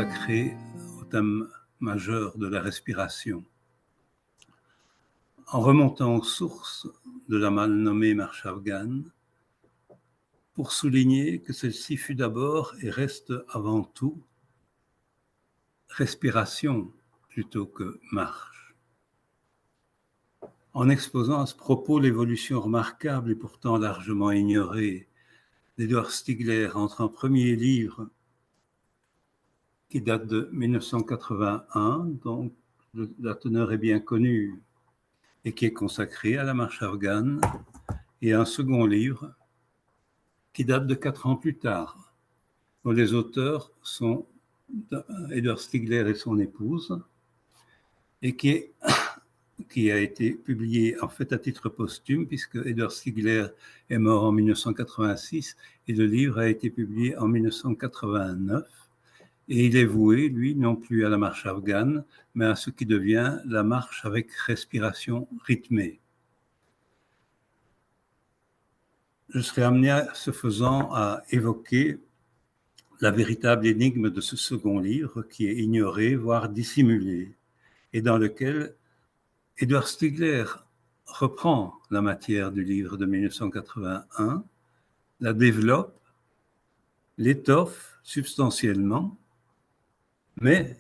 consacré au thème majeur de la respiration. En remontant aux sources de la mal nommée marche afghane, pour souligner que celle-ci fut d'abord et reste avant tout respiration plutôt que marche. En exposant à ce propos l'évolution remarquable et pourtant largement ignorée d'Edward Stigler entre un premier livre qui date de 1981, donc la teneur est bien connue et qui est consacré à la marche afghane, et un second livre qui date de 4 ans plus tard, dont les auteurs sont Edward Stigler et son épouse, et qui a été publié en fait à titre posthume, puisque Edward Stigler est mort en 1986 et le livre a été publié en 1989. Et il est voué, lui, non plus à la marche afghane, mais à ce qui devient la marche avec respiration rythmée. Je serai amené, ce faisant, à évoquer la véritable énigme de ce second livre, qui est ignoré, voire dissimulé, et dans lequel Edward Stigler reprend la matière du livre de 1981, la développe, l'étoffe substantiellement, mais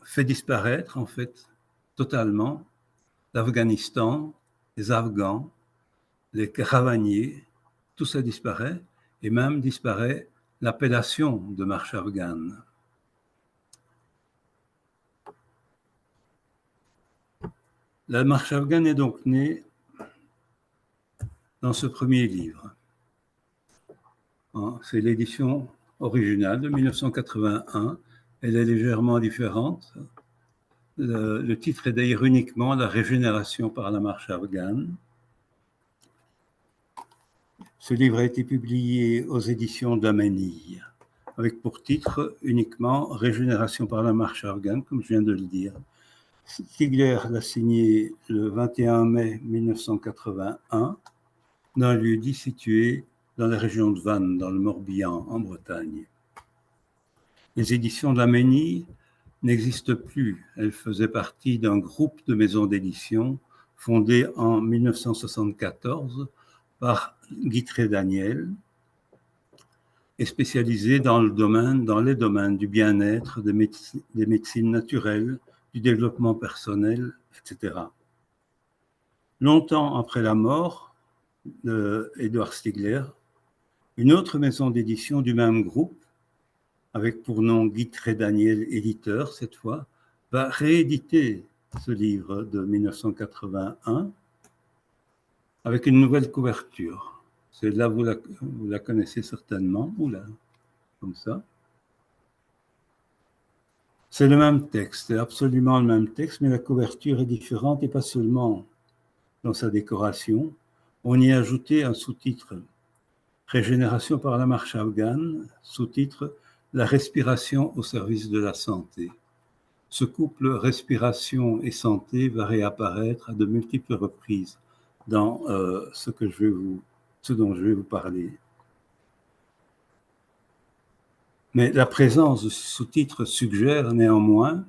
fait disparaître, en fait, totalement, l'Afghanistan, les Afghans, les caravaniers, tout ça disparaît, et même disparaît l'appellation de marche afghane. La marche afghane est donc née dans ce premier livre. C'est l'édition originale de 1981. Elle est légèrement différente. Le titre est d'ailleurs uniquement La régénération par la marche afghane. Ce livre a été publié aux éditions d'Amenille, avec pour titre uniquement Régénération par la marche afghane, comme je viens de le dire. Stigler l'a signé le 21 mai 1981 dans un lieu-dit situé dans la région de Vannes, dans le Morbihan, en Bretagne. Les éditions de l'Amenille n'existent plus. Elles faisaient partie d'un groupe de maisons d'édition fondé en 1974 par Guy Trédaniel et spécialisé dans les domaines du bien-être, des médecines naturelles, du développement personnel, etc. Longtemps après la mort d'Edward Stigler, une autre maison d'édition du même groupe, avec pour nom Guy Trédaniel, éditeur cette fois, va rééditer ce livre de 1981 avec une nouvelle couverture. C'est là, vous la connaissez certainement, ou là, comme ça. C'est le même texte, c'est absolument le même texte, mais la couverture est différente, et pas seulement dans sa décoration. On y a ajouté un sous-titre, Régénération par la marche afghane, sous-titre, La respiration au service de la santé. Ce couple respiration et santé va réapparaître à de multiples reprises dans ce dont je vais vous parler. Mais la présence de ce sous-titre suggère néanmoins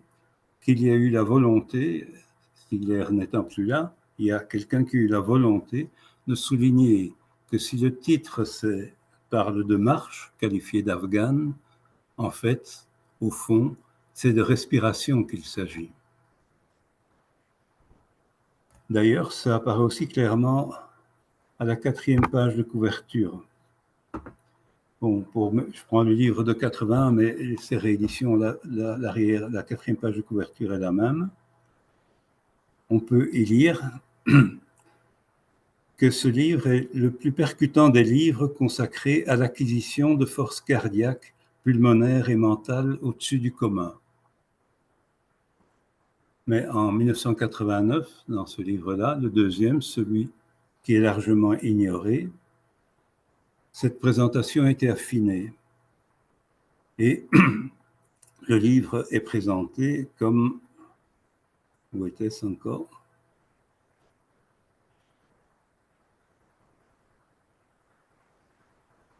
qu'il y a eu la volonté, Stigler n'étant plus là, il y a quelqu'un qui a eu la volonté de souligner que si le titre parle de marche, qualifiée d'afghane, en fait, au fond, c'est de respiration qu'il s'agit. D'ailleurs, ça apparaît aussi clairement à la 4e page de couverture. Bon, je prends le livre de 80, mais ces rééditions, l'arrière, la 4e page de couverture est la même. On peut y lire que ce livre est le plus percutant des livres consacrés à l'acquisition de forces cardiaques, pulmonaires et mentales au-dessus du commun. Mais en 1989, dans ce livre-là, le deuxième, celui qui est largement ignoré, cette présentation a été affinée. Et le livre est présenté comme... Où était-ce encore ?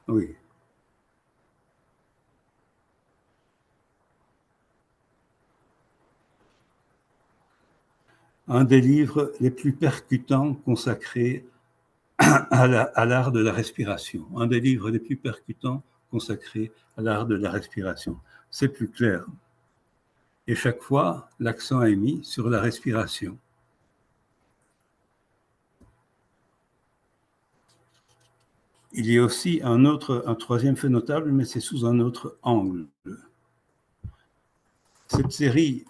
Oui. un des livres les plus percutants consacrés à l'art de la respiration. Un des livres les plus percutants consacrés à l'art de la respiration. C'est plus clair. Et chaque fois, l'accent est mis sur la respiration. Il y a aussi un troisième fait notable, mais c'est sous un autre angle. Cette série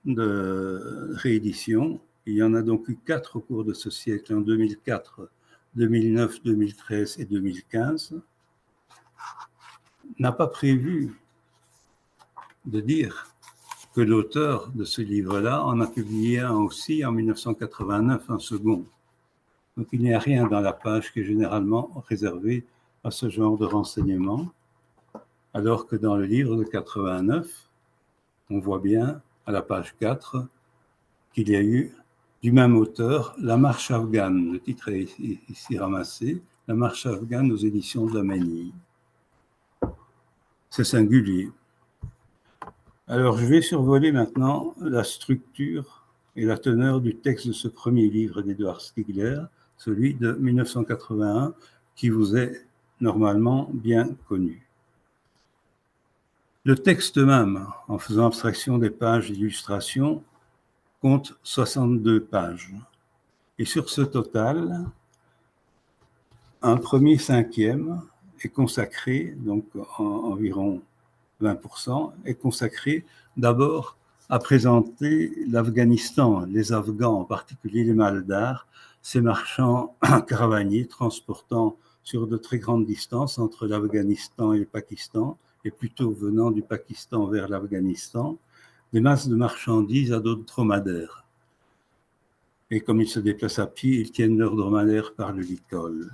de rééditions, il y en a donc eu 4 au cours de ce siècle, en 2004, 2009, 2013 et 2015, n'a pas prévu de dire que l'auteur de ce livre-là en a publié un aussi en 1989, un second. Donc il n'y a rien dans la page qui est généralement réservée à ce genre de renseignements, alors que dans le livre de 89, on voit bien à la page 4 qu'il y a eu du même auteur La Marche afghane. Le titre est ici ramassé, La Marche afghane aux éditions de la Manille. C'est singulier. Alors, je vais survoler maintenant la structure et la teneur du texte de ce premier livre d'Edward Stigler, celui de 1981, qui vous est normalement bien connu. Le texte même, en faisant abstraction des pages d'illustration, compte 62 pages. Et sur ce total, un premier cinquième est consacré, donc environ 20%, est consacré d'abord à présenter l'Afghanistan, les Afghans, en particulier les Maldars, ces marchands caravaniers transportant sur de très grandes distances entre l'Afghanistan et le Pakistan, et plutôt venant du Pakistan vers l'Afghanistan, des masses de marchandises à dos de dromadaires. Et comme ils se déplacent à pied, ils tiennent leur dromadaire par le licol.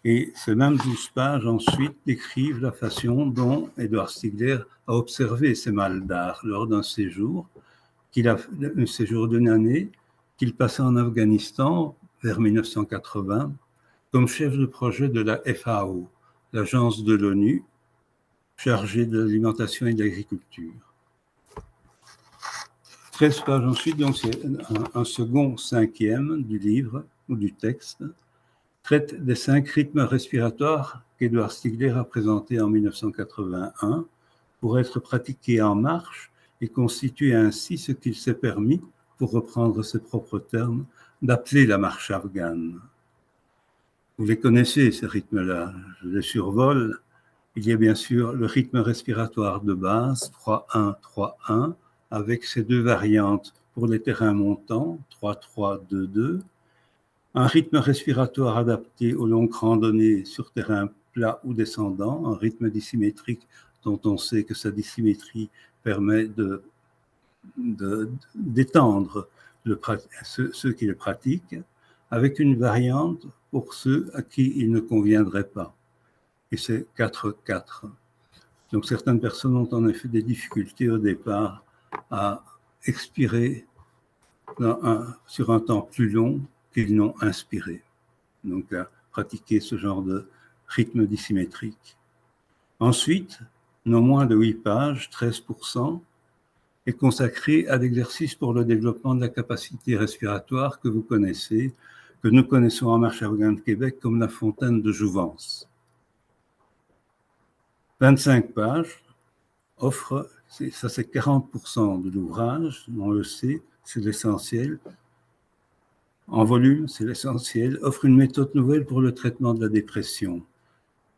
Et ces mêmes 12 pages ensuite décrivent la façon dont Edward Stigler a observé ces Maldars lors d'un séjour, un séjour d'une année, qu'il passait en Afghanistan vers 1980 comme chef de projet de la FAO, l'agence de l'ONU chargée de l'alimentation et de l'agriculture. 13 pages ensuite, donc c'est un second cinquième du livre ou du texte, traite des 5 rythmes respiratoires qu'Edward Stigler a présentés en 1981 pour être pratiqués en marche et constituer ainsi ce qu'il s'est permis, pour reprendre ses propres termes, d'appeler la marche afghane. Vous les connaissez, ces rythmes-là, je les survole. Il y a bien sûr le rythme respiratoire de base, 3-1-3-1, avec ses 2 variantes pour les terrains montants, 3-3-2-2, un rythme respiratoire adapté aux longues randonnées sur terrain plat ou descendant, un rythme dissymétrique dont on sait que sa dissymétrie permet d'étendre ceux qui le pratiquent, avec une variante pour ceux à qui il ne conviendrait pas. Et c'est 4-4. Donc certaines personnes ont en effet des difficultés au départ à expirer sur un temps plus long qu'ils n'ont inspiré. Donc à pratiquer ce genre de rythme dissymétrique. Ensuite, non moins de 8 pages, 13%, est consacré à l'exercice pour le développement de la capacité respiratoire que vous connaissez, que nous connaissons en Marche afghane de Québec comme la fontaine de Jouvence. 25 pages offrent, ça c'est 40% de l'ouvrage, on le sait, c'est l'essentiel. En volume, c'est l'essentiel, offre une méthode nouvelle pour le traitement de la dépression,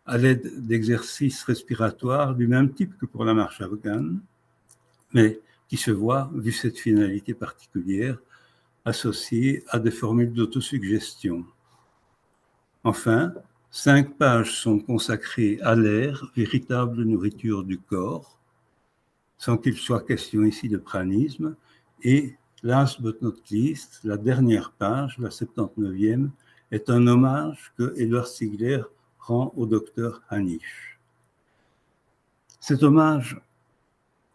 à l'aide d'exercices respiratoires du même type que pour la marche afghane, mais qui se voit, vu cette finalité particulière, associée à des formules d'autosuggestion. Enfin, 5 pages sont consacrées à l'air, véritable nourriture du corps, sans qu'il soit question ici de pranisme, et last but not least, la dernière page, la 79e, est un hommage que Edward Stigler rend au docteur Hanisch. Cet hommage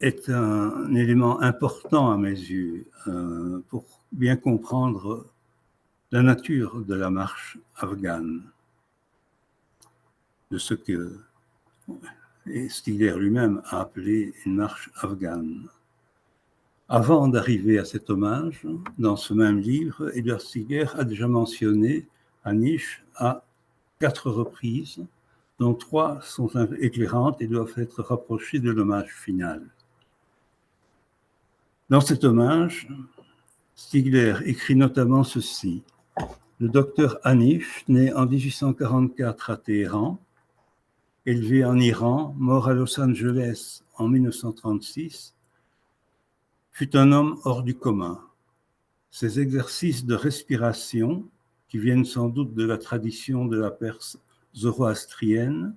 est un élément important à mes yeux pour bien comprendre la nature de la marche afghane, de ce que Stigler lui-même a appelé une marche afghane. Avant d'arriver à cet hommage, dans ce même livre, Édouard Stigler a déjà mentionné Anish à 4 reprises, dont 3 sont éclairantes et doivent être rapprochées de l'hommage final. Dans cet hommage, Stigler écrit notamment ceci. Le docteur Anish, né en 1844 à Téhéran, élevé en Iran, mort à Los Angeles en 1936, fut un homme hors du commun. Ces exercices de respiration, qui viennent sans doute de la tradition de la Perse zoroastrienne,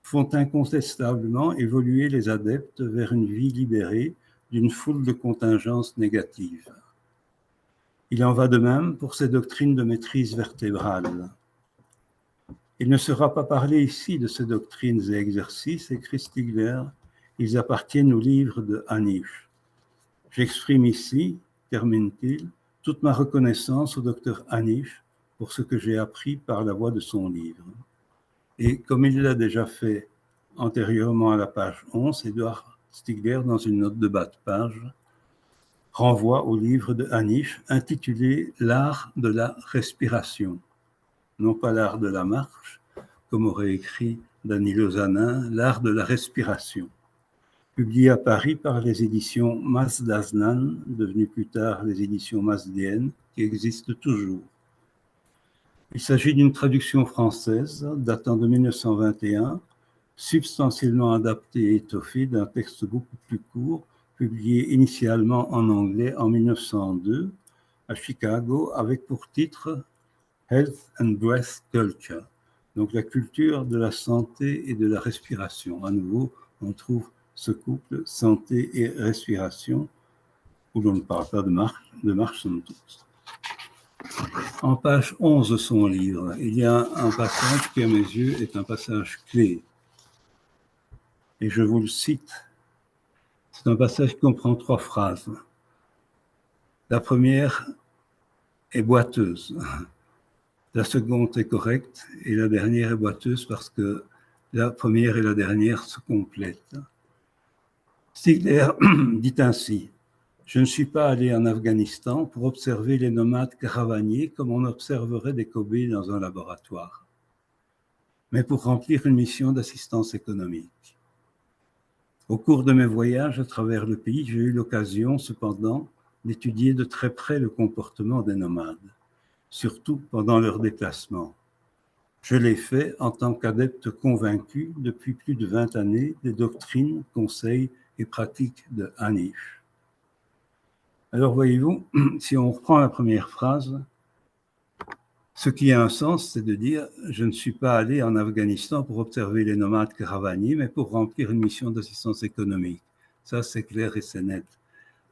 font incontestablement évoluer les adeptes vers une vie libérée d'une foule de contingences négatives. Il en va de même pour ces doctrines de maîtrise vertébrale. Il ne sera pas parlé ici de ces doctrines et exercices, écrit Stigler, ils appartiennent au livre de Anish. J'exprime ici, termine-t-il, toute ma reconnaissance au docteur Anish pour ce que j'ai appris par la voie de son livre. Et comme il l'a déjà fait antérieurement à la page 11, Édouard Stigler, dans une note de bas de page, renvoie au livre de Anish intitulé « L'art de la respiration », non pas l'art de la marche, comme aurait écrit Danilo Zanin, l'art de la respiration, publié à Paris par les éditions Mazdaznan, devenues plus tard les éditions Mazdéennes, qui existent toujours. Il s'agit d'une traduction française datant de 1921, substantiellement adaptée et étoffée d'un texte beaucoup plus court, publié initialement en anglais en 1902 à Chicago, avec pour titre Health and Breath Culture, donc la culture de la santé et de la respiration. À nouveau, on trouve ce couple santé et respiration, où l'on ne parle pas de marche somme toute. En page 11 de son livre, il y a un passage qui, à mes yeux, est un passage clé. Et je vous le cite. C'est un passage qui comprend 3 phrases. La première est boiteuse. La seconde est correcte et la dernière est boiteuse parce que la première et la dernière se complètent. Stigler dit ainsi: « Je ne suis pas allé en Afghanistan pour observer les nomades caravaniers comme on observerait des cobayes dans un laboratoire, mais pour remplir une mission d'assistance économique. Au cours de mes voyages à travers le pays, j'ai eu l'occasion, cependant, d'étudier de très près le comportement des nomades, surtout pendant leurs déplacements. Je l'ai fait en tant qu'adepte convaincu depuis plus de 20 années des doctrines, conseils et pratiques de Anish. » Alors voyez-vous, si on reprend la première phrase, ce qui a un sens, c'est de dire « Je ne suis pas allé en Afghanistan pour observer les nomades caravaniers, mais pour remplir une mission d'assistance économique. » Ça, c'est clair et c'est net.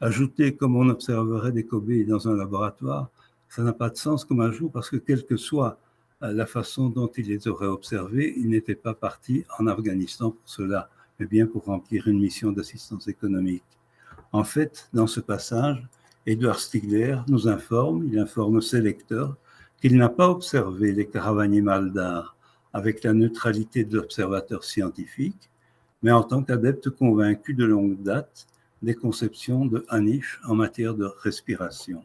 Ajouter comme on observerait des cobayes dans un laboratoire, ça n'a pas de sens comme ajout parce que quelle que soit la façon dont il les aurait observés, il n'était pas parti en Afghanistan pour cela, mais bien pour remplir une mission d'assistance économique. En fait, dans ce passage, Édouard Stigler nous informe, il informe ses lecteurs, qu'il n'a pas observé les caravaniers Maldar avec la neutralité de l'observateur scientifique, mais en tant qu'adepte convaincu de longue date des conceptions de Anish en matière de respiration.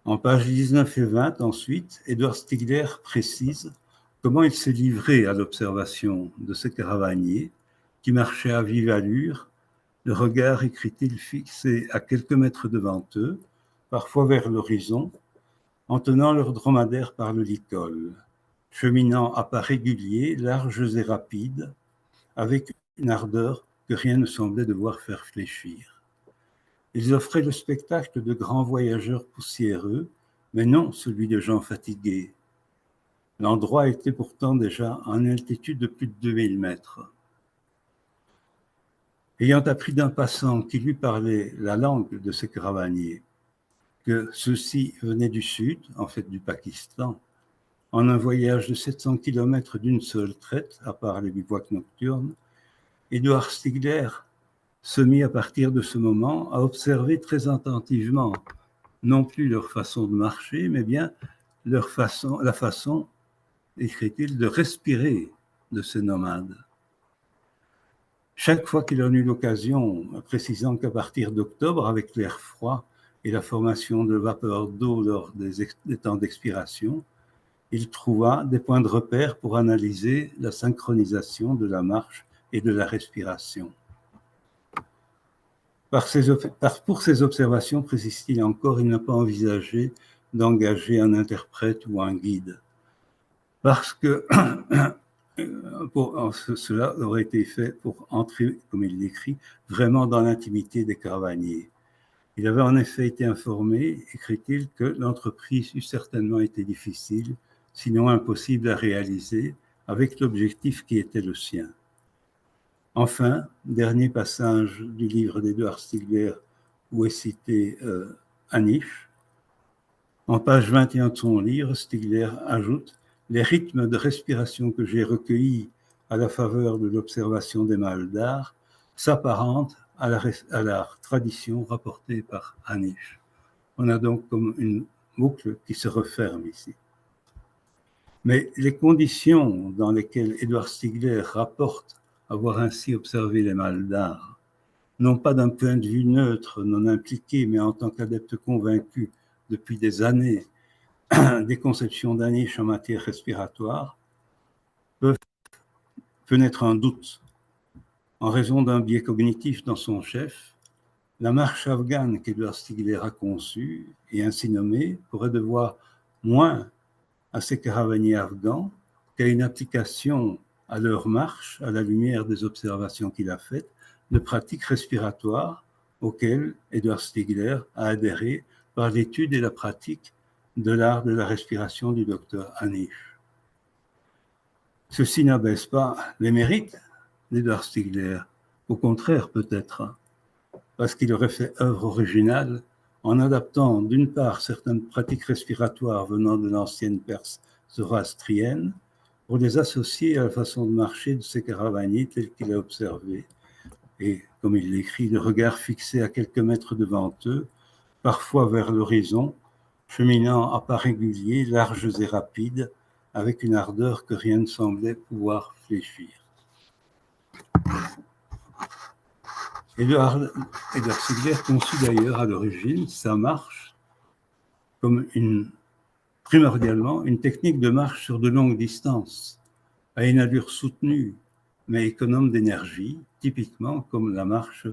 En pages 19 et 20, ensuite, Édouard Stigler précise comment il s'est livré à l'observation de ces caravaniers qui marchaient à vive allure, le regard, écrit-il, fixé à quelques mètres devant eux, parfois vers l'horizon, en tenant leur dromadaire par le licol, cheminant à pas réguliers, larges et rapides, avec une ardeur que rien ne semblait devoir faire fléchir. Ils offraient le spectacle de grands voyageurs poussiéreux, mais non celui de gens fatigués. L'endroit était pourtant déjà en altitude de plus de 2000 mètres. Ayant appris d'un passant qui lui parlait la langue de ces caravaniers, que ceux-ci venaient du sud, en fait du Pakistan, en un voyage de 700 km d'une seule traite, à part les bivouacs nocturnes, Édouard Stigler se mit à partir de ce moment à observer très attentivement, non plus leur façon de marcher, mais bien la façon, écrit-il, de respirer de ces nomades. Chaque fois qu'il en eut l'occasion, précisant qu'à partir d'octobre, avec l'air froid et la formation de vapeur d'eau lors des temps d'expiration, il trouva des points de repère pour analyser la synchronisation de la marche et de la respiration. Pour ces observations, précise-t-il encore, il n'a pas envisagé d'engager un interprète ou un guide. Parce que cela aurait été fait pour entrer, comme il l'écrit, vraiment dans l'intimité des caravaniers. Il avait en effet été informé, écrit-il, que l'entreprise eût certainement été difficile, sinon impossible à réaliser, avec l'objectif qui était le sien. Enfin, dernier passage du livre d'Édouard Stigler, où est cité Anish. En page 21 de son livre, Stigler ajoute « Les rythmes de respiration que j'ai recueillis à la faveur de l'observation des mâles d'art s'apparentent à la tradition rapportée par Anish. » On a donc comme une boucle qui se referme ici. Mais les conditions dans lesquelles Édouard Stigler rapporte avoir ainsi observé les mâles d'art, non pas d'un point de vue neutre, non impliqué, mais en tant qu'adepte convaincu depuis des années des conceptions d'Anish en matière respiratoire, peut naître un doute en raison d'un biais cognitif dans son chef. La marche afghane qu'Édouard Stigler a conçue et ainsi nommée pourrait devoir moins à ces caravaniers afghans qu'à une application à leur marche, à la lumière des observations qu'il a faites, de pratiques respiratoires auxquelles Édouard Stigler a adhéré par l'étude et la pratique de l'art de la respiration du docteur Anish. Ceci n'abaisse pas les mérites d'Édouard Stigler, au contraire peut-être, parce qu'il aurait fait œuvre originale en adaptant d'une part certaines pratiques respiratoires venant de l'ancienne Perse zoroastrienne pour les associer à la façon de marcher de ces caravaniers tels qu'il a observé. Et comme il l'écrit, le regard fixé à quelques mètres devant eux, parfois vers l'horizon, cheminant à pas réguliers, larges et rapides, avec une ardeur que rien ne semblait pouvoir fléchir. Édouard Stigler conçut d'ailleurs à l'origine sa marche comme primordialement une technique de marche sur de longues distances, à une allure soutenue, mais économe d'énergie, typiquement comme la marche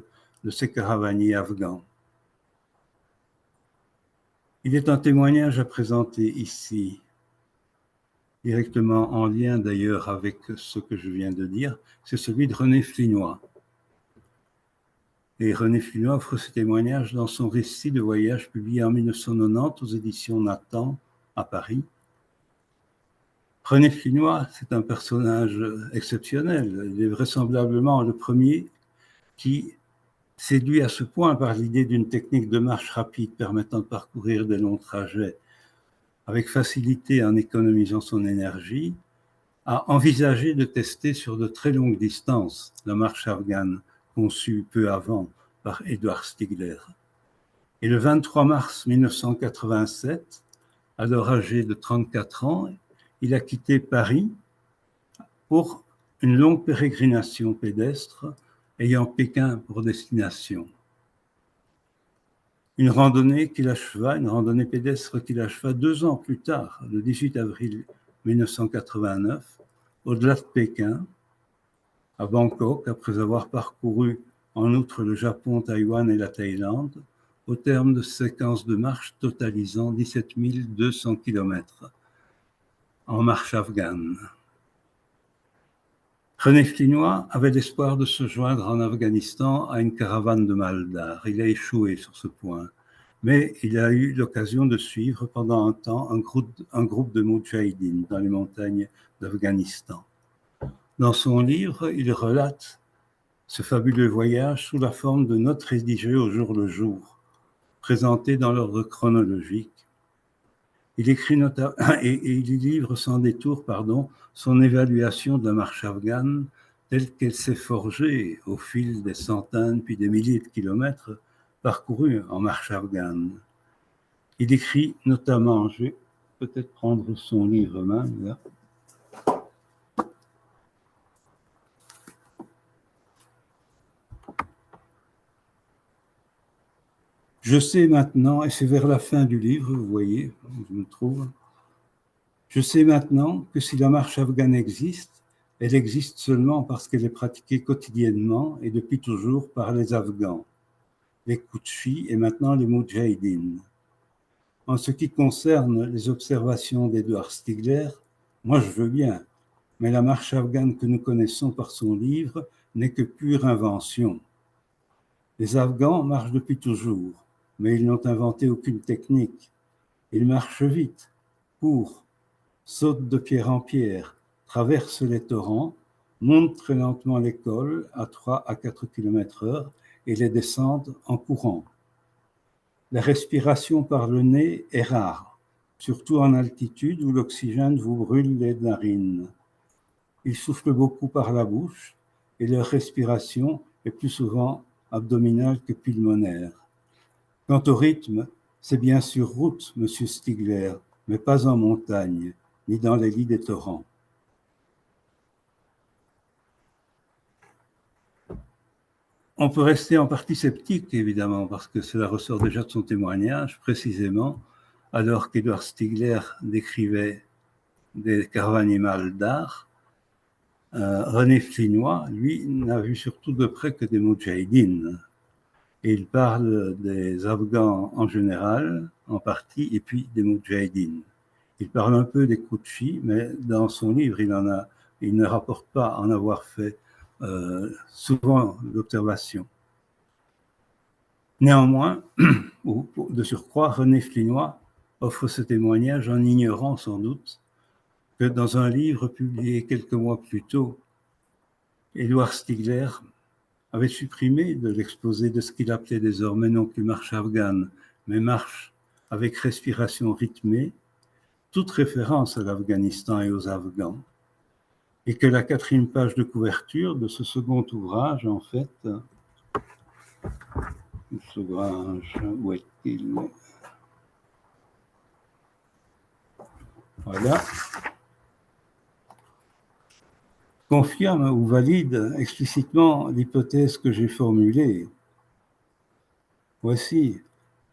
de ces caravaniers afghans. Il est un témoignage à présenter ici, directement en lien d'ailleurs avec ce que je viens de dire, c'est celui de René Flinois. Et René Flinois offre ce témoignage dans son récit de voyage publié en 1990 aux éditions Nathan à Paris. René Flinois, c'est un personnage exceptionnel. Il est vraisemblablement le premier qui, séduit à ce point par l'idée d'une technique de marche rapide permettant de parcourir de longs trajets avec facilité en économisant son énergie, a envisagé de tester sur de très longues distances la marche afghane conçue peu avant par Édouard Stigler. Et le 23 mars 1987, alors âgé de 34 ans, il a quitté Paris pour une longue pérégrination pédestre ayant Pékin pour destination. Une randonnée pédestre qu'il acheva 2 ans plus tard, le 18 avril 1989, au-delà de Pékin, à Bangkok, après avoir parcouru en outre le Japon, Taïwan et la Thaïlande, au terme de séquences de marche totalisant 17 200 km en marche afghane. René Flinois avait l'espoir de se joindre en Afghanistan à une caravane de mâles d'art. Il a échoué sur ce point, mais il a eu l'occasion de suivre pendant un temps un groupe de moudjahidines dans les montagnes d'Afghanistan. Dans son livre, il relate ce fabuleux voyage sous la forme de notes rédigées au jour le jour, présentées dans l'ordre chronologique. Il écrit et il livre sans détour, son évaluation de la marche afghane telle qu'elle s'est forgée au fil des centaines puis des milliers de kilomètres parcourus en marche afghane. Il écrit notamment, je vais peut-être prendre son livre même là. Je sais maintenant, et c'est vers la fin du livre, vous voyez, je me trouve, je sais maintenant que si la marche afghane existe, elle existe seulement parce qu'elle est pratiquée quotidiennement et depuis toujours par les Afghans, les Koutchis et maintenant les Moudjahidines. En ce qui concerne les observations d'Edouard Stigler, moi je veux bien, mais la marche afghane que nous connaissons par son livre n'est que pure invention. Les Afghans marchent depuis toujours, mais ils n'ont inventé aucune technique. Ils marchent vite, courent, sautent de pierre en pierre, traversent les torrents, montent très lentement les cols à 3 à 4 km/h et les descendent en courant. La respiration par le nez est rare, surtout en altitude où l'oxygène vous brûle les narines. Ils soufflent beaucoup par la bouche et leur respiration est plus souvent abdominale que pulmonaire. Quant au rythme, c'est bien sur route, monsieur Stigler, mais pas en montagne, ni dans les lits des torrents. On peut rester en partie sceptique, évidemment, parce que cela ressort déjà de son témoignage, précisément, alors qu'Edouard Stigler décrivait des caravanes animales d'art, René Flinois, lui, n'a vu surtout de près que des moudjahidines. Et il parle des Afghans en général, en partie, et puis des moudjahidines. Il parle un peu des Koutchis, mais dans son livre, il ne rapporte pas en avoir fait souvent d'observations. Néanmoins, de surcroît, René Flinois offre ce témoignage en ignorant sans doute que dans un livre publié quelques mois plus tôt, Édouard Stigler avait supprimé de l'exposé de ce qu'il appelait désormais non plus marche afghane, mais marche avec respiration rythmée, toute référence à l'Afghanistan et aux Afghans, et que la 4e page de couverture de ce second ouvrage, en fait, où est-il ? Voilà, confirme ou valide explicitement l'hypothèse que j'ai formulée. Voici,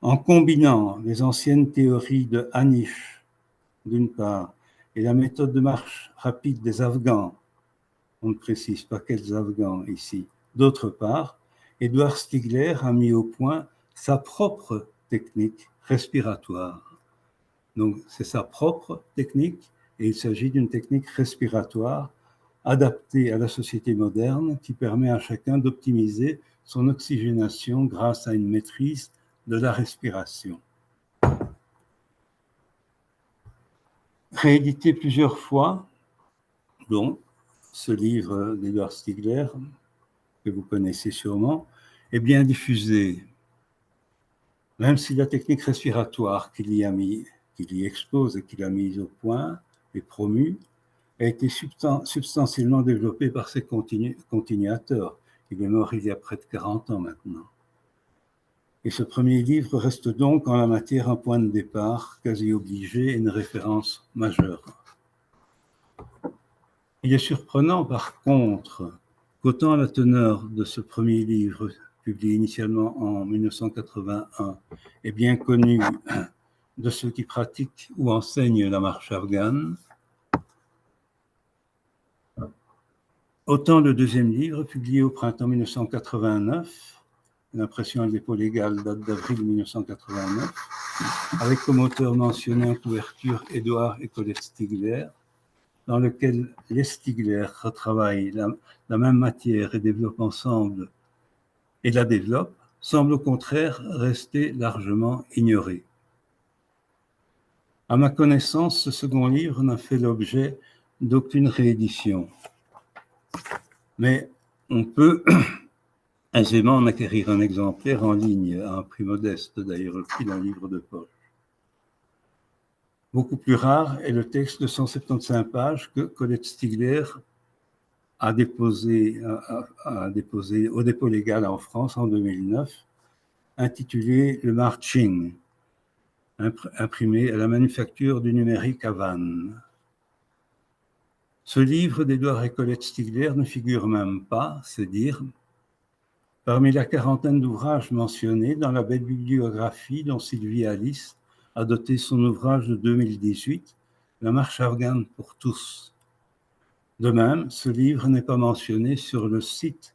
en combinant les anciennes théories de Hanish, d'une part, et la méthode de marche rapide des Afghans, on ne précise pas quels Afghans ici, d'autre part, Édouard Stigler a mis au point sa propre technique respiratoire. Donc, c'est sa propre technique, et il s'agit d'une technique respiratoire adaptée à la société moderne qui permet à chacun d'optimiser son oxygénation grâce à une maîtrise de la respiration. Réédité plusieurs fois, dont ce livre d'Edouard Stigler, que vous connaissez sûrement, est bien diffusé, même si la technique respiratoire qu'il y expose et qu'il a mise au point et promue a été substantiellement développée par ses continuateurs. Il est mort il y a près de 40 ans maintenant. Et ce premier livre reste donc en la matière un point de départ quasi obligé et une référence majeure. Il est surprenant par contre qu'autant la teneur de ce premier livre, publié initialement en 1981, est bien connue de ceux qui pratiquent ou enseignent la marche afghane, autant le deuxième livre, publié au printemps 1989, l'impression à dépôt légal date d'avril 1989, avec comme auteur mentionné en couverture Édouard et Colette Stigler, dans lequel les Stigler retravaillent la même matière et la développent, semble au contraire rester largement ignoré. À ma connaissance, ce second livre n'a fait l'objet d'aucune réédition. Mais on peut aisément en acquérir un exemplaire en ligne, à un prix modeste, d'ailleurs le prix d'un livre de poche. Beaucoup plus rare est le texte de 175 pages que Colette Stigler a déposé au dépôt légal en France en 2009, intitulé Le Marching, imprimé à la Manufacture du Numérique à Vannes. Ce livre d'Édouard et Colette Stigler ne figure même pas, c'est dire, Parmi la quarantaine d'ouvrages mentionnés dans la belle bibliographie dont Sylvie Alice a doté son ouvrage de 2018, La marche afghane pour tous. De même, ce livre n'est pas mentionné sur le site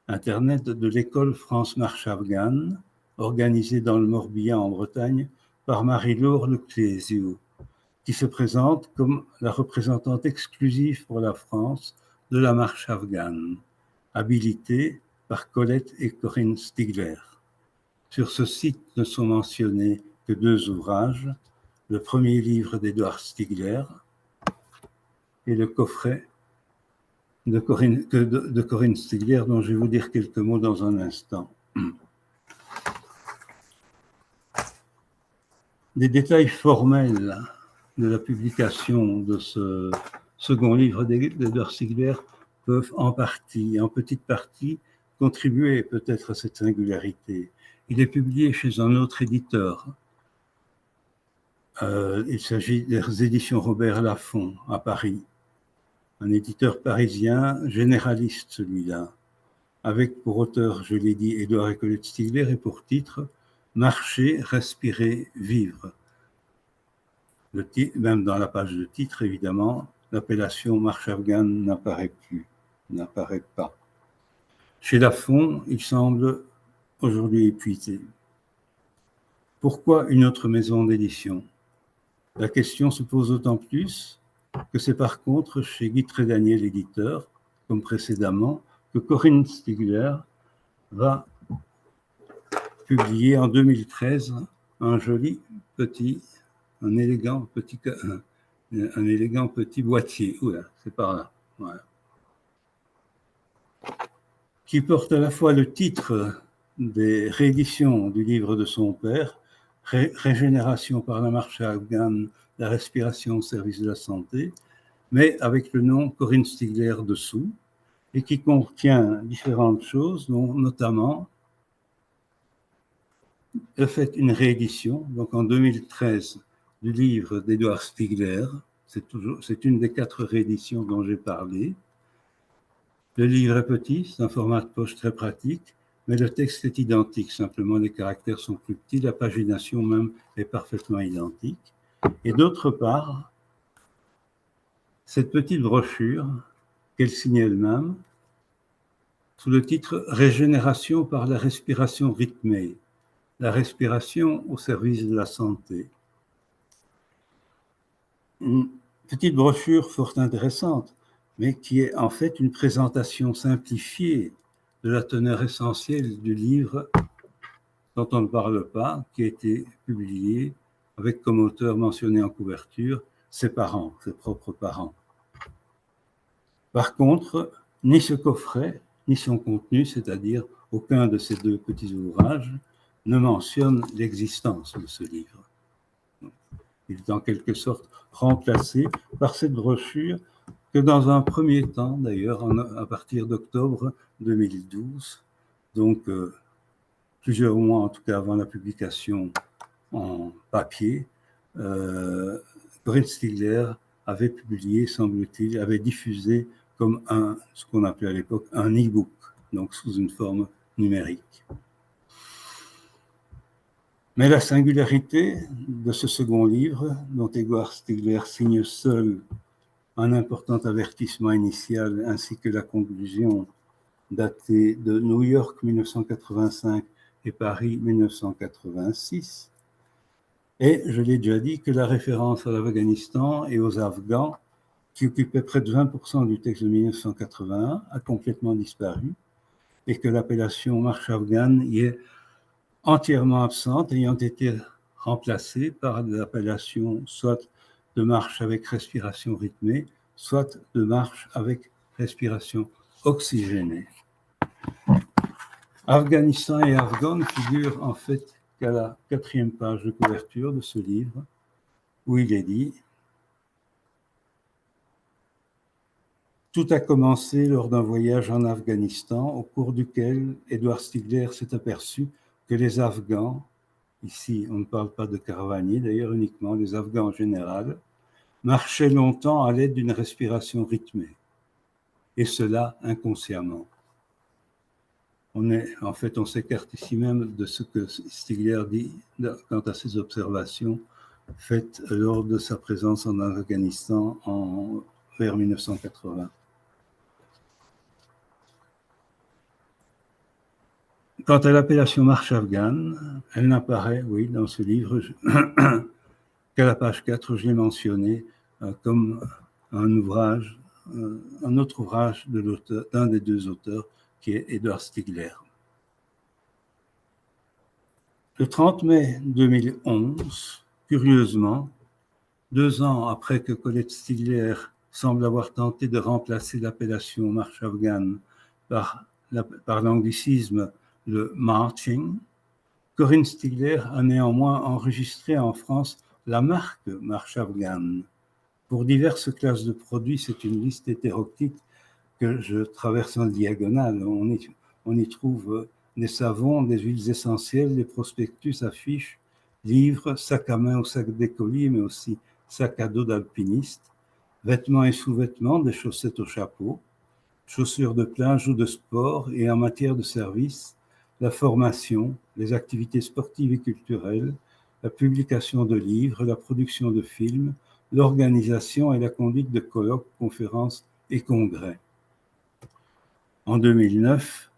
internet de l'école France Marche Afghane, organisée dans le Morbihan en Bretagne par Marie-Laure Leclésio, qui se présente comme la représentante exclusive pour la France de la marche afghane, habilitée par Colette et Corinne Stigler. Sur ce site ne sont mentionnés que 2 ouvrages, le premier livre d'Édouard Stigler et le coffret de Corinne Stigler, dont je vais vous dire quelques mots dans un instant. Des détails formels de la publication de ce second livre d'Édouard Stigler peuvent en petite partie, contribuer peut-être à cette singularité. Il est publié chez un autre éditeur. Il s'agit des éditions Robert Laffont à Paris. Un éditeur parisien, généraliste celui-là, avec pour auteur, je l'ai dit, Édouard et Colette Stigler, et pour titre « Marcher, respirer, vivre ». Même dans la page de titre, évidemment, l'appellation marche afghane n'apparaît pas. Chez Laffont, il semble aujourd'hui épuisé. Pourquoi une autre maison d'édition? La question se pose d'autant plus que c'est par contre chez Guy Trédaniel, l'éditeur, comme précédemment, que Corinne Stigler va publier en 2013 un élégant petit boîtier. Oula, c'est par là. Voilà. Qui porte à la fois le titre des rééditions du livre de son père, Régénération par la marche afghane, la respiration au service de la santé, mais avec le nom Corinne Stigler dessous, et qui contient différentes choses, dont notamment le fait une réédition, donc en 2013, du livre d'Édouard Stigler. C'est une des 4 rééditions dont j'ai parlé. Le livre est petit, c'est un format de poche très pratique, mais le texte est identique, simplement les caractères sont plus petits, la pagination même est parfaitement identique. Et d'autre part, cette petite brochure, qu'elle signe elle-même, sous le titre « Régénération par la respiration rythmée », la respiration au service de la santé. Une petite brochure fort intéressante, mais qui est en fait une présentation simplifiée de la teneur essentielle du livre dont on ne parle pas, qui a été publié avec comme auteur mentionné en couverture ses parents, ses propres parents. Par contre, ni ce coffret, ni son contenu, c'est-à-dire aucun de ces 2 petits ouvrages, ne mentionne l'existence de ce livre. Il est en quelque sorte remplacé par cette brochure que dans un premier temps, d'ailleurs, à partir d'octobre 2012, donc plusieurs mois en tout cas avant la publication en papier, Corinne Stigler avait publié, semble-t-il, avait diffusé comme ce qu'on appelait à l'époque un e-book, donc sous une forme numérique. Mais la singularité de ce second livre, dont Édouard Stigler signe seul un important avertissement initial ainsi que la conclusion datée de New York 1985 et Paris 1986, et je l'ai déjà dit que la référence à l'Afghanistan et aux Afghans, qui occupaient près de 20% du texte de 1981, a complètement disparu, et que l'appellation marche afghane y est entièrement absente, ayant été remplacée par l'appellation soit de marche avec respiration rythmée, soit de marche avec respiration oxygénée. Afghanistan et Afghan figurent en fait qu'à la 4e page de couverture de ce livre, où il est dit « Tout a commencé lors d'un voyage en Afghanistan, au cours duquel Édouard Stigler s'est aperçu que les Afghans, ici on ne parle pas de caravaniers d'ailleurs, uniquement les Afghans en général, marchaient longtemps à l'aide d'une respiration rythmée, et cela inconsciemment. on s'écarte ici même de ce que Stigler dit quant à ses observations faites lors de sa présence en Afghanistan vers 1980. Quant à l'appellation marche afghane, elle n'apparaît, oui, dans ce livre qu'à la page 4, je l'ai mentionné comme un autre ouvrage d'un des deux auteurs, qui est Edward Stigler. Le 30 mai 2011, curieusement, 2 ans après que Colette Stigler semble avoir tenté de remplacer l'appellation marche afghane par l'anglicisme le marching, Corinne Stigler a néanmoins enregistré en France la marque marche afghane. Pour diverses classes de produits, c'est une liste hétéroclite que je traverse en diagonale. On y trouve des savons, des huiles essentielles, des prospectus, affiches, livres, sacs à main ou sacs d'écolier, mais aussi sacs à dos d'alpiniste, vêtements et sous-vêtements, des chaussettes au chapeau, chaussures de plage ou de sport, et en matière de service, la formation, les activités sportives et culturelles, la publication de livres, la production de films, l'organisation et la conduite de colloques, conférences et congrès. En 2009,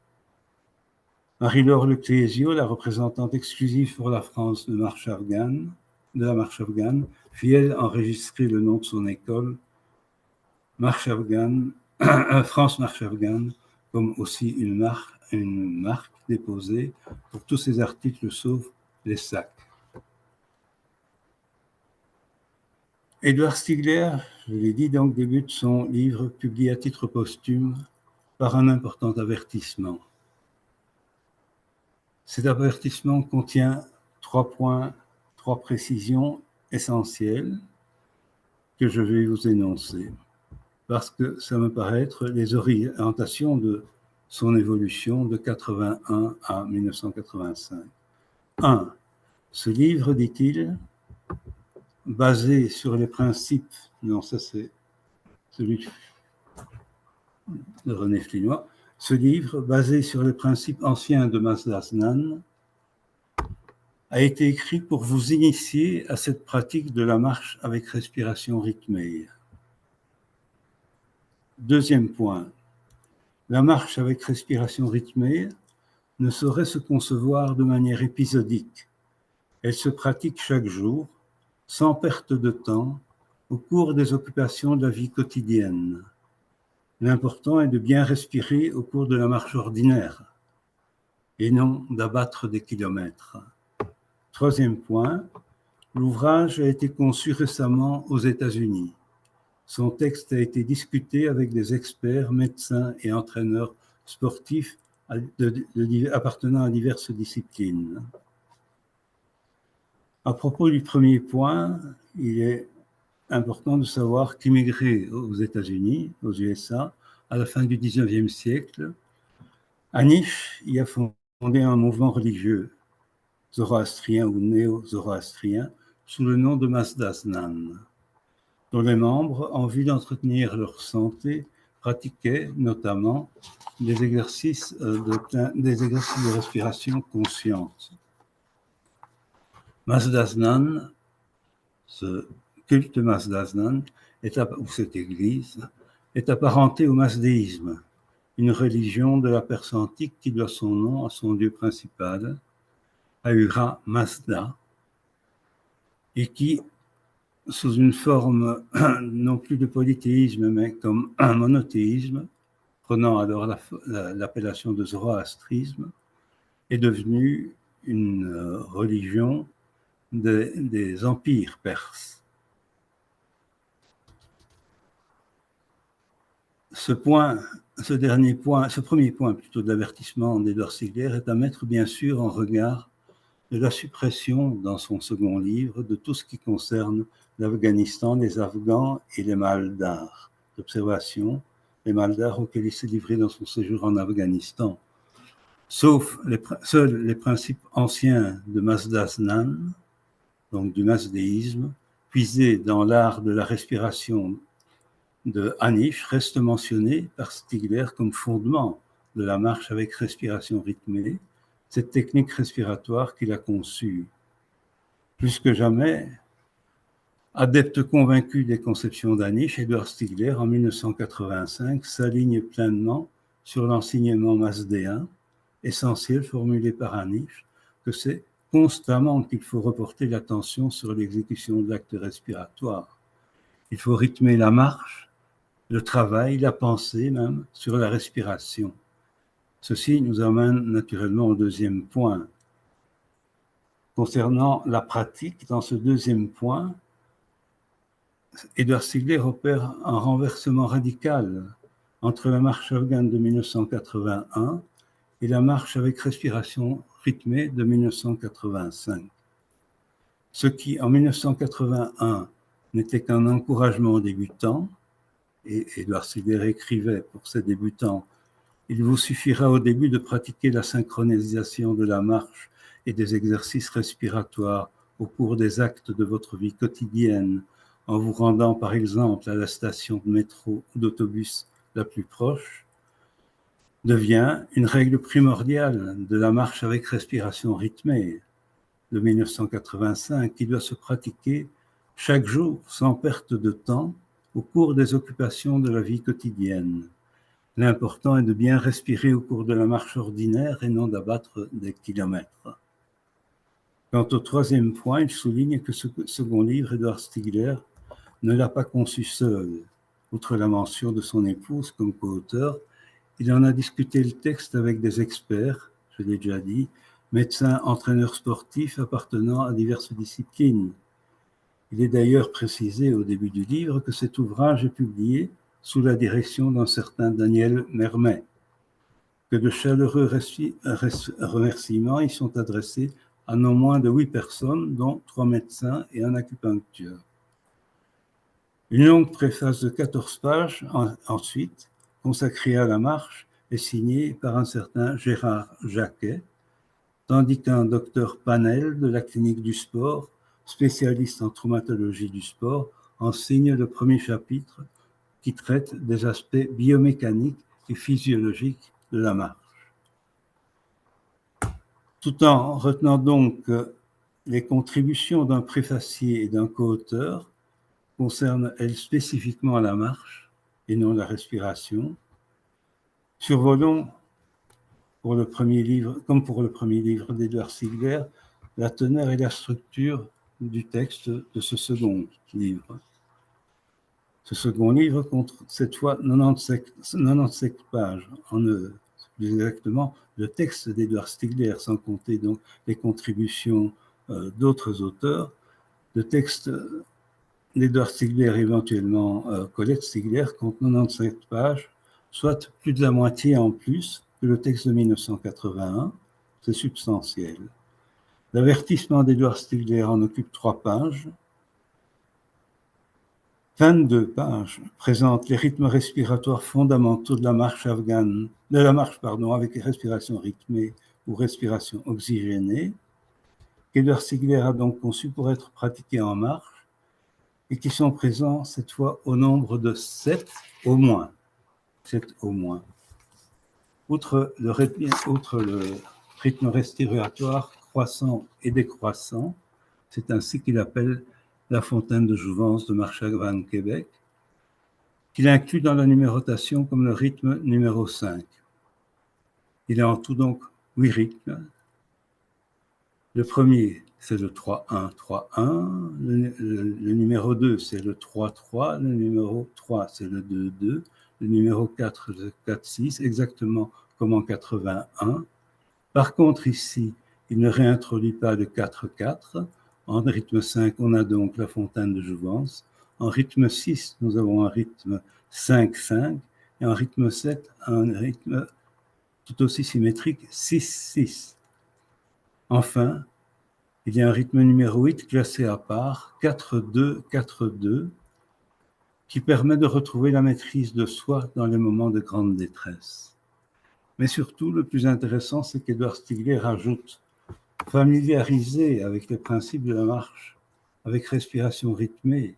Marie-Laure Leclésio, la représentante exclusive pour la France de la marche afghane, fit elle enregistrer le nom de son école, Marche afghane, France Marche afghane, comme aussi une marque déposée pour tous ces articles sauf les sacs. Edward Stigler, je l'ai dit, donc débute son livre publié à titre posthume par un important avertissement. Cet avertissement contient 3 points, 3 précisions essentielles que je vais vous énoncer, parce que ça me paraît être les orientations de son évolution de 81 à 1985. 1. Ce livre, dit-il, basé sur les principes, non, ça c'est celui de René Flinois, ce livre, basé sur les principes anciens de Mazdaznan, a été écrit pour vous initier à cette pratique de la marche avec respiration rythmée. Deuxième point, la marche avec respiration rythmée ne saurait se concevoir de manière épisodique. Elle se pratique chaque jour, sans perte de temps, au cours des occupations de la vie quotidienne. L'important est de bien respirer au cours de la marche ordinaire et non d'abattre des kilomètres. Troisième point, l'ouvrage a été conçu récemment aux États-Unis. Son texte a été discuté avec des experts, médecins et entraîneurs sportifs appartenant à diverses disciplines. À propos du premier point, il est important de savoir qu'immigré aux États-Unis, aux USA, à la fin du XIXe siècle, Anish y a fondé un mouvement religieux zoroastrien ou néo-zoroastrien sous le nom de Mazdaznan, dont les membres, en vue d'entretenir leur santé, pratiquaient notamment des exercices de respiration consciente. Mazdaznan, ce culte Mazdaznan, ou cette église, est apparenté au mazdéisme, une religion de la Perse antique qui doit son nom à son dieu principal, Ahura Mazda, et qui, sous une forme non plus de polythéisme, mais comme un monothéisme, prenant alors l'appellation de zoroastrisme, est devenue une religion des empires perses. Ce premier point plutôt d'avertissement d'Edward Stigler est à mettre bien sûr en regard de la suppression dans son second livre de tout ce qui concerne l'Afghanistan, les Afghans et les Maldars d'observation, les Maldars auxquels il s'est livré dans son séjour en Afghanistan, sauf seuls les principes anciens de Mazdaznan, donc du mazdéisme, puisés dans l'art de la respiration de Anish, restent mentionnés par Stigler comme fondement de la marche avec respiration rythmée, cette technique respiratoire qu'il a conçue. Plus que jamais, adepte convaincu des conceptions d'Anish, Edward Stigler, en 1985, s'aligne pleinement sur l'enseignement masdéen, essentiel formulé par Anish, que c'est constamment qu'il faut reporter l'attention sur l'exécution de l'acte respiratoire. Il faut rythmer la marche, le travail, la pensée même, sur la respiration. Ceci nous amène naturellement au deuxième point. Concernant la pratique, dans ce deuxième point, Edward Stigler opère un renversement radical entre la marche afghane de 1981 et la marche avec respiration rythmée de 1985. Ce qui, en 1981, n'était qu'un encouragement aux débutants, et Edward Stigler écrivait pour ses débutants, « Il vous suffira au début de pratiquer la synchronisation de la marche et des exercices respiratoires au cours des actes de votre vie quotidienne, en vous rendant par exemple à la station de métro ou d'autobus la plus proche, devient une règle primordiale de la marche avec respiration rythmée de 1985 qui doit se pratiquer chaque jour sans perte de temps au cours des occupations de la vie quotidienne. L'important est de bien respirer au cours de la marche ordinaire et non d'abattre des kilomètres. » Quant au troisième point, il souligne que ce second livre, Edward Stigler, ne l'a pas conçu seul. Outre la mention de son épouse comme co-auteur, il en a discuté le texte avec des experts, je l'ai déjà dit, médecins, entraîneurs sportifs appartenant à diverses disciplines. Il est d'ailleurs précisé au début du livre que cet ouvrage est publié sous la direction d'un certain Daniel Mermet, que de chaleureux remerciements y sont adressés à non moins de 8 personnes, dont 3 médecins et un acupuncteur. Une longue préface de 14 pages, ensuite, consacrée à la marche, est signée par un certain Gérard Jacquet, tandis qu'un docteur Panel de la clinique du sport, spécialiste en traumatologie du sport, en signe le premier chapitre qui traite des aspects biomécaniques et physiologiques de la marche. Tout en retenant donc les contributions d'un préfacier et d'un co-auteur concernent, elles, spécifiquement la marche et non la respiration. Survolons, pour le premier livre, comme pour le premier livre d'Edward Stigler, la teneur et la structure du texte de ce second livre. Ce second livre compte cette fois 97 pages, plus exactement le texte d'Edward Stigler, sans compter donc les contributions d'autres auteurs. Le texte d'Edward Stigler, éventuellement Colette Stigler, compte 97 pages, soit plus de la moitié en plus que le texte de 1981. C'est substantiel. L'avertissement d'Edward Stigler en occupe 3 pages. 22 pages présentent les rythmes respiratoires fondamentaux de la marche afghane, avec respiration rythmée ou respiration oxygénée, qu'Edward Stigler a donc conçu pour être pratiqués en marche et qui sont présents cette fois au nombre de 7 au moins. 7 au moins. Outre le rythme respiratoire croissant et décroissant, c'est ainsi qu'il appelle la fontaine de jouvence de Marche afghane Québec, qu'il inclut dans la numérotation comme le rythme numéro 5. Il y a en tout donc 8 rythmes. Le premier, c'est le 3-1-3-1. Le numéro 2, c'est le 3-3. Le numéro 3, c'est le 2-2. Le numéro 4, le 4-6, exactement comme en 81. Par contre, ici, il ne réintroduit pas de 4-4. En rythme 5, on a donc la fontaine de jouvence. En rythme 6, nous avons un rythme 5-5. Et en rythme 7, un rythme tout aussi symétrique 6-6. Enfin, il y a un rythme numéro 8 classé à part, 4-2-4-2, qui permet de retrouver la maîtrise de soi dans les moments de grande détresse. Mais surtout, le plus intéressant, c'est qu'Edward Stigler ajoute familiarisé avec les principes de la marche, avec respiration rythmée,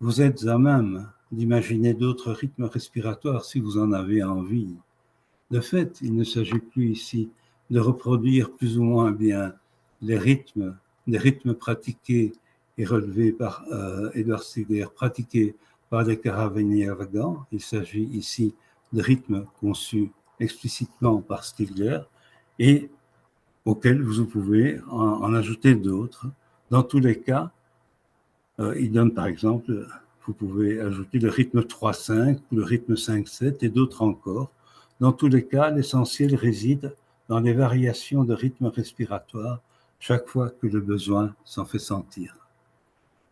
vous êtes à même d'imaginer d'autres rythmes respiratoires si vous en avez envie. De fait, il ne s'agit plus ici de reproduire plus ou moins bien les rythmes pratiqués et relevés par Édouard Stigler, pratiqués par les caravaniers afghans. Il s'agit ici de rythmes conçus explicitement par Stigler et auxquels vous pouvez en ajouter d'autres. Dans tous les cas, il donne par exemple, vous pouvez ajouter le rythme 3-5 ou le rythme 5-7 et d'autres encore. Dans tous les cas, l'essentiel réside dans les variations de rythme respiratoire chaque fois que le besoin s'en fait sentir.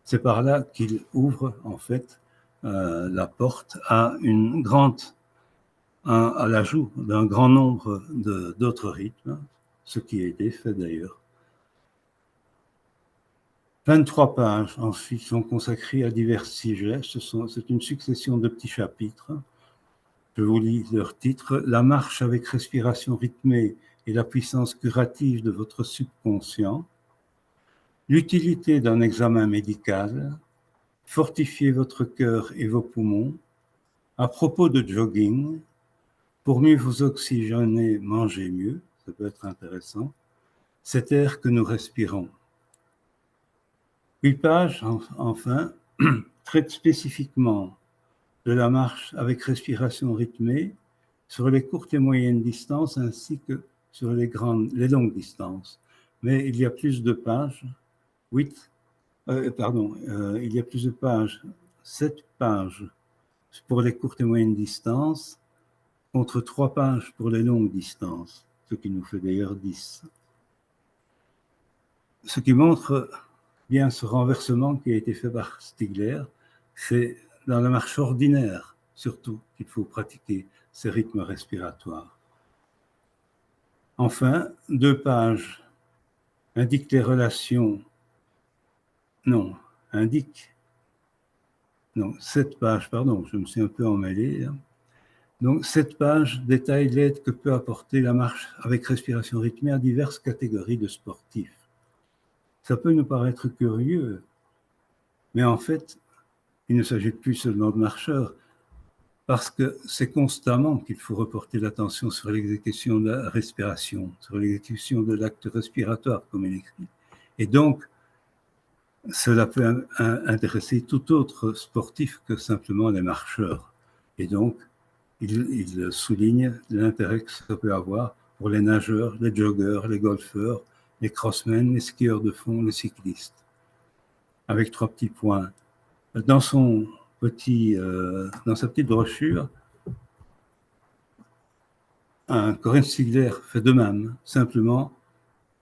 C'est par là qu'il ouvre en fait la porte à à l'ajout d'un grand nombre d'autres rythmes, ce qui a été fait d'ailleurs. 23 pages ensuite sont consacrées à divers sujets. C'est une succession de petits chapitres. Je vous lis leur titre. La marche avec respiration rythmée et la puissance curative de votre subconscient. L'utilité d'un examen médical. Fortifier votre cœur et vos poumons. À propos de jogging, pour mieux vous oxygéner, mangez mieux. Ça peut être intéressant. Cet air que nous respirons. 8 pages, enfin, traitent spécifiquement de la marche avec respiration rythmée sur les courtes et moyennes distances ainsi que sur les longues distances. Mais il y a plus de pages, il y a plus de pages, 7 pages pour les courtes et moyennes distances contre 3 pages pour les longues distances, ce qui nous fait d'ailleurs 10. Ce qui montre bien ce renversement qui a été fait par Stigler, c'est dans la marche ordinaire, surtout, qu'il faut pratiquer ces rythmes respiratoires. Enfin, 2 pages indiquent les relations, non, 7 pages, pardon, je me suis un peu emmêlé. Donc, 7 pages détaillent l'aide que peut apporter la marche avec respiration rythmée à diverses catégories de sportifs. Ça peut nous paraître curieux, mais en fait, il ne s'agit plus seulement de marcheurs, parce que c'est constamment qu'il faut reporter l'attention sur l'exécution de la respiration, sur l'exécution de l'acte respiratoire, comme il écrit. Et donc, cela peut intéresser tout autre sportif que simplement les marcheurs. Et donc, il souligne l'intérêt que ça peut avoir pour les nageurs, les joggeurs, les golfeurs, les crossmen, les skieurs de fond, les cyclistes. Avec 3 petits points. Dans sa petite brochure, Corinne Stigler fait de même. Simplement,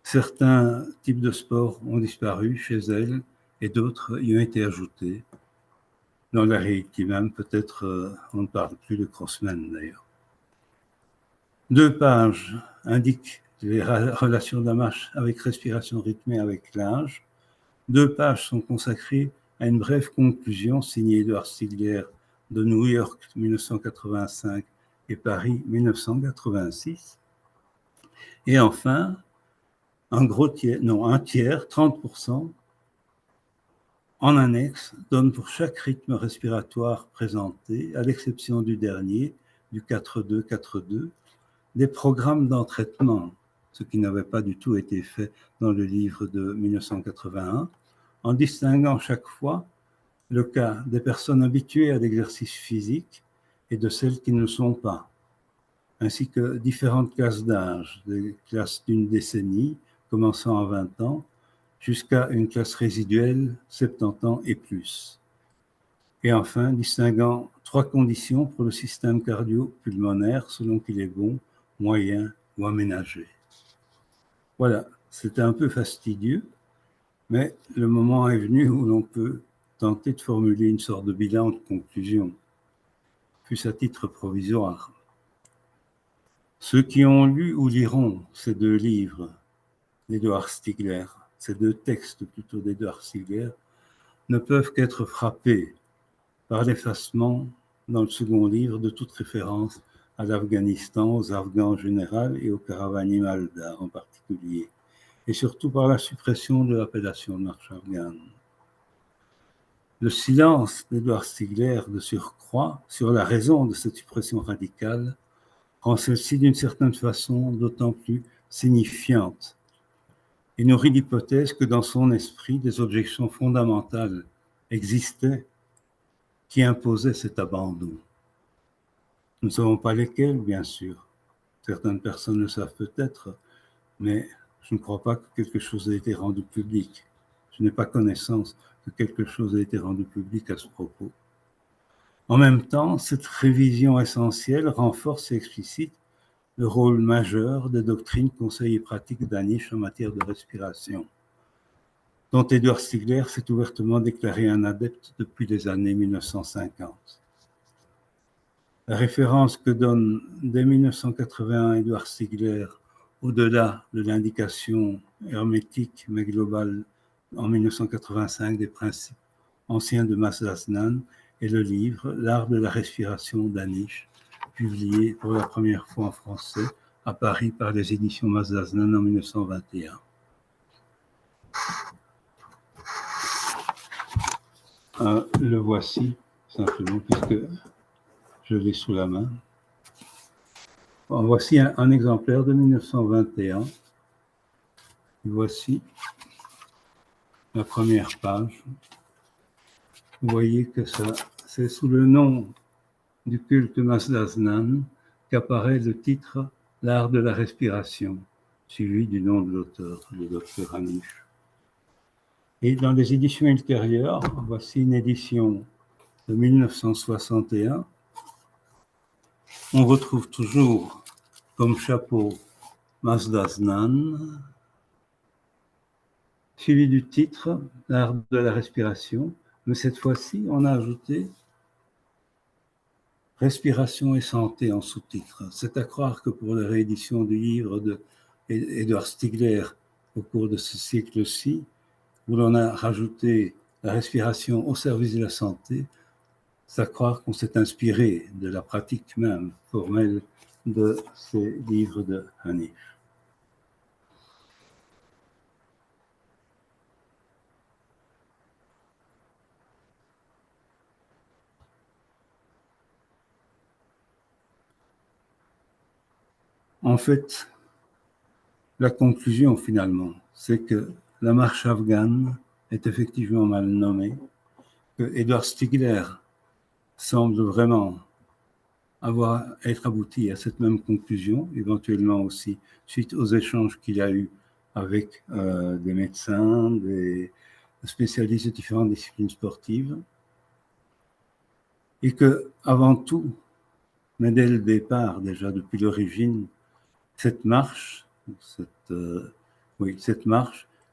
certains types de sports ont disparu chez elle et d'autres y ont été ajoutés. Dans la réalité même, peut-être on ne parle plus de crossmen d'ailleurs. 2 pages indiquent les relations de la marche avec respiration rythmée avec l'âge. 2 pages sont consacrées à une brève conclusion signée Édouard Stigler de New York 1985 et Paris 1986. Et enfin, un tiers, 30%, en annexe, donne pour chaque rythme respiratoire présenté, à l'exception du dernier, du 4-2-4-2, des programmes d'entraînement, ce qui n'avait pas du tout été fait dans le livre de 1981, en distinguant chaque fois le cas des personnes habituées à l'exercice physique et de celles qui ne le sont pas, ainsi que différentes classes d'âge, des classes d'une décennie, commençant à 20 ans, jusqu'à une classe résiduelle, 70 ans et plus. Et enfin, distinguant 3 conditions pour le système cardio-pulmonaire selon qu'il est bon, moyen ou aménagé. Voilà, c'était un peu fastidieux, mais le moment est venu où l'on peut tenter de formuler une sorte de bilan de conclusion, fût-ce à titre provisoire. Ceux qui ont lu ou liront ces 2 livres d'Édouard Stigler, ces 2 textes plutôt d'Édouard Stigler, ne peuvent qu'être frappés par l'effacement dans le second livre de toute référence à l'Afghanistan, aux Afghans en général et aux caravaniers maldas en particulier, et surtout par la suppression de l'appellation de marche afghane. Le silence d'Édouard Stigler, de surcroît, sur la raison de cette suppression radicale, rend celle-ci d'une certaine façon d'autant plus signifiante et nourrit l'hypothèse que dans son esprit, des objections fondamentales existaient qui imposaient cet abandon. Nous ne savons pas lesquelles, bien sûr. Certaines personnes le savent peut-être, mais je ne crois pas que quelque chose ait été rendu public. Je n'ai pas connaissance que quelque chose ait été rendu public à ce propos. En même temps, cette révision essentielle renforce et explicite le rôle majeur des doctrines, conseils et pratiques d'Anish en matière de respiration, dont Edward Stigler s'est ouvertement déclaré un adepte depuis les années 1950. La référence que donne dès 1981 Edward Stigler, au-delà de l'indication hermétique mais globale en 1985 des principes anciens de Maslasnan, est le livre L'art de la respiration d'Anish, publié pour la première fois en français à Paris par les éditions Maslasnan en 1921. Le voici, simplement, puisque je l'ai sous la main. Bon, voici un exemplaire de 1921. Voici la première page. Vous voyez que c'est sous le nom du culte Maslasnan qu'apparaît le titre L'art de la respiration, suivi du nom de l'auteur, le docteur Anish. Et dans les éditions ultérieures, voici une édition de 1961. On retrouve toujours comme chapeau Maslasnan, suivi du titre L'art de la respiration, mais cette fois-ci, on a ajouté Respiration et santé en sous-titre. C'est à croire que pour la réédition du livre d'Edward Stigler au cours de ce cycle-ci, où l'on a rajouté la respiration au service de la santé, c'est à croire qu'on s'est inspiré de la pratique même formelle de ces livres de Anish. En fait, la conclusion finalement, c'est que la marche afghane est effectivement mal nommée, que Edward Stigler semble vraiment être abouti à cette même conclusion, éventuellement aussi suite aux échanges qu'il a eus avec des médecins, des spécialistes de différentes disciplines sportives, et que avant tout, mais dès le départ, déjà depuis l'origine, cette marche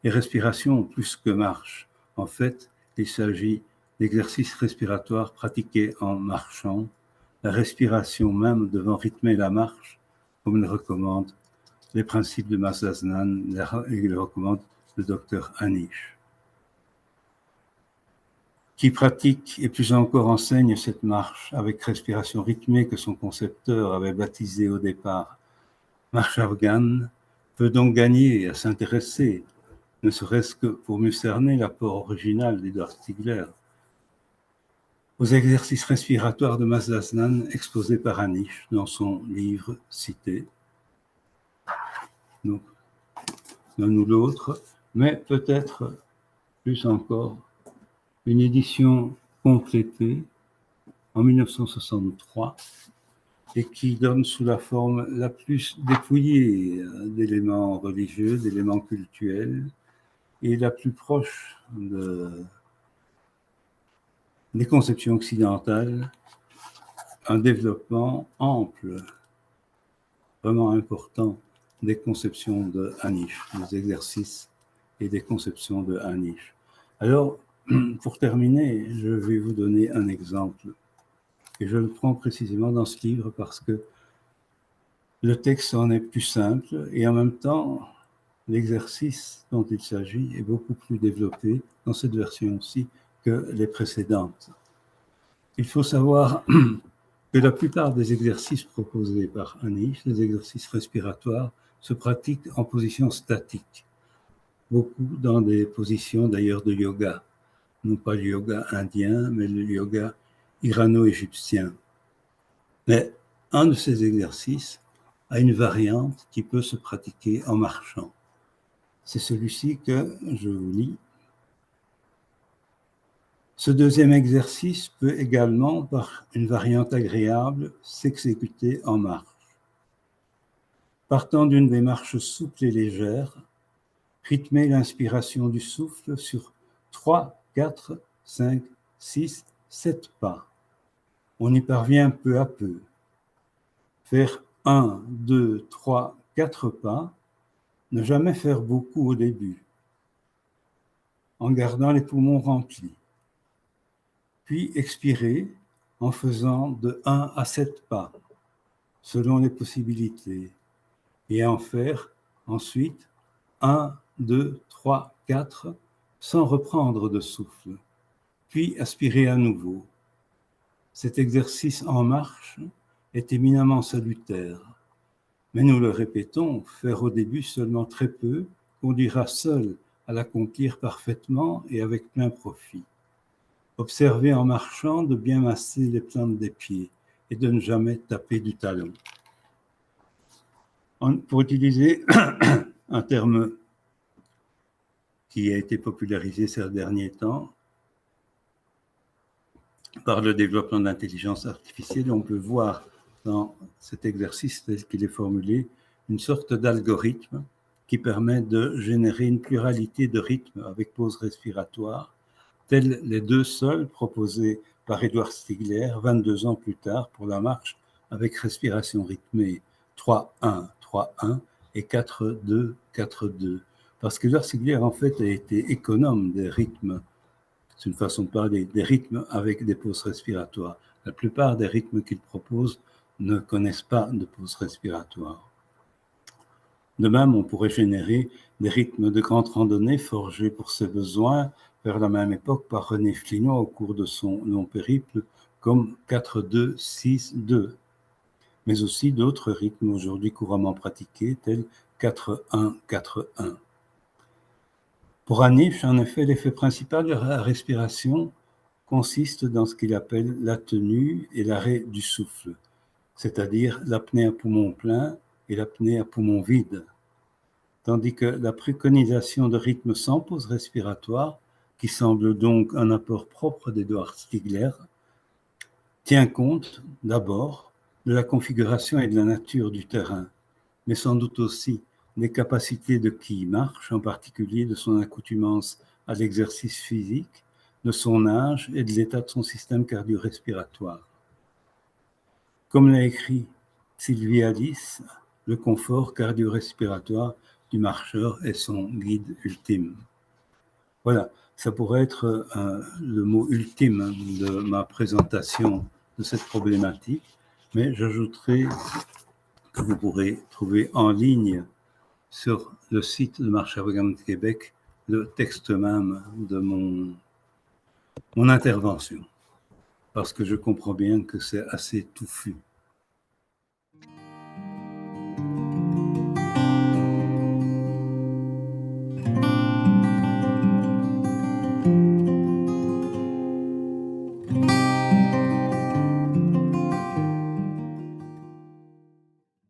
et respiration plus que marche. En fait, il s'agit d'exercices respiratoires pratiqués en marchant, la respiration même devant rythmer la marche, comme le recommandent les principes de Maslasnan et le recommande le docteur Anish, qui pratique et plus encore enseigne cette marche avec respiration rythmée que son concepteur avait baptisé au départ marche afghane, peut donc gagner à s'intéresser, ne serait-ce que pour mieux cerner l'apport original d'Edward Stigler, aux exercices respiratoires de Maslasnan exposés par Anish dans son livre cité. Donc, l'un ou l'autre, mais peut-être plus encore une édition complétée en 1963 et qui donne sous la forme la plus dépouillée d'éléments religieux, d'éléments cultuels, et la plus proche des conceptions occidentales, un développement ample, vraiment important, des conceptions de Anish, des exercices et des conceptions de Anish. Alors, pour terminer, je vais vous donner un exemple. Et je le prends précisément dans ce livre parce que le texte en est plus simple et en même temps, l'exercice dont il s'agit est beaucoup plus développé dans cette version-ci que les précédentes. Il faut savoir que la plupart des exercices proposés par Anish, les exercices respiratoires, se pratiquent en position statique, beaucoup dans des positions d'ailleurs de yoga, non pas le yoga indien, mais le yoga irano-égyptien. Mais un de ces exercices a une variante qui peut se pratiquer en marchant. C'est celui-ci que je vous lis. Ce deuxième exercice peut également, par une variante agréable, s'exécuter en marche. Partant d'une démarche souple et légère, rythmez l'inspiration du souffle sur 3, 4, 5, 6, 7 pas. On y parvient peu à peu. Faire 1, 2, 3, 4 pas, ne jamais faire beaucoup au début, en gardant les poumons remplis. Puis expirer en faisant de 1 à 7 pas, selon les possibilités, et en faire ensuite 1, 2, 3, 4, sans reprendre de souffle, puis aspirer à nouveau. Cet exercice en marche est éminemment salutaire, mais nous le répétons, faire au début seulement très peu conduira seul à l'accomplir parfaitement et avec plein profit. Observez en marchant de bien masser les plantes des pieds et de ne jamais taper du talon. Pour utiliser un terme qui a été popularisé ces derniers temps par le développement de l'intelligence artificielle, on peut voir dans cet exercice tel qu'il est formulé une sorte d'algorithme qui permet de générer une pluralité de rythmes avec pause respiratoire, tels les deux seuls proposés par Edward Stigler 22 ans plus tard pour la marche avec respiration rythmée 3-1, 3-1 et 4-2, 4-2. Parce que Edward Stigler, en fait, a été économe des rythmes, c'est une façon de parler, des rythmes avec des pauses respiratoires. La plupart des rythmes qu'il propose ne connaissent pas de pause respiratoire. De même, on pourrait générer des rythmes de grande randonnée forgés pour ses besoins vers la même époque par René Flinois au cours de son long périple, comme 4-2-6-2, mais aussi d'autres rythmes aujourd'hui couramment pratiqués, tels 4-1-4-1. Pour Hanif, en effet, l'effet principal de la respiration consiste dans ce qu'il appelle la tenue et l'arrêt du souffle, c'est-à-dire l'apnée à poumon plein et l'apnée à poumon vide. Tandis que la préconisation de rythme sans pause respiratoire, qui semble donc un apport propre d'Edward Stigler, tient compte d'abord de la configuration et de la nature du terrain, mais sans doute aussi des capacités de qui marche, en particulier de son accoutumance à l'exercice physique, de son âge et de l'état de son système cardio-respiratoire. Comme l'a écrit Sylvie Alice, le confort cardio-respiratoire du marcheur est son guide ultime. Voilà, ça pourrait être le mot ultime de ma présentation de cette problématique, mais j'ajouterai que vous pourrez trouver en ligne sur le site de Marche Arrogante de Québec le texte même de mon intervention, parce que je comprends bien que c'est assez touffu.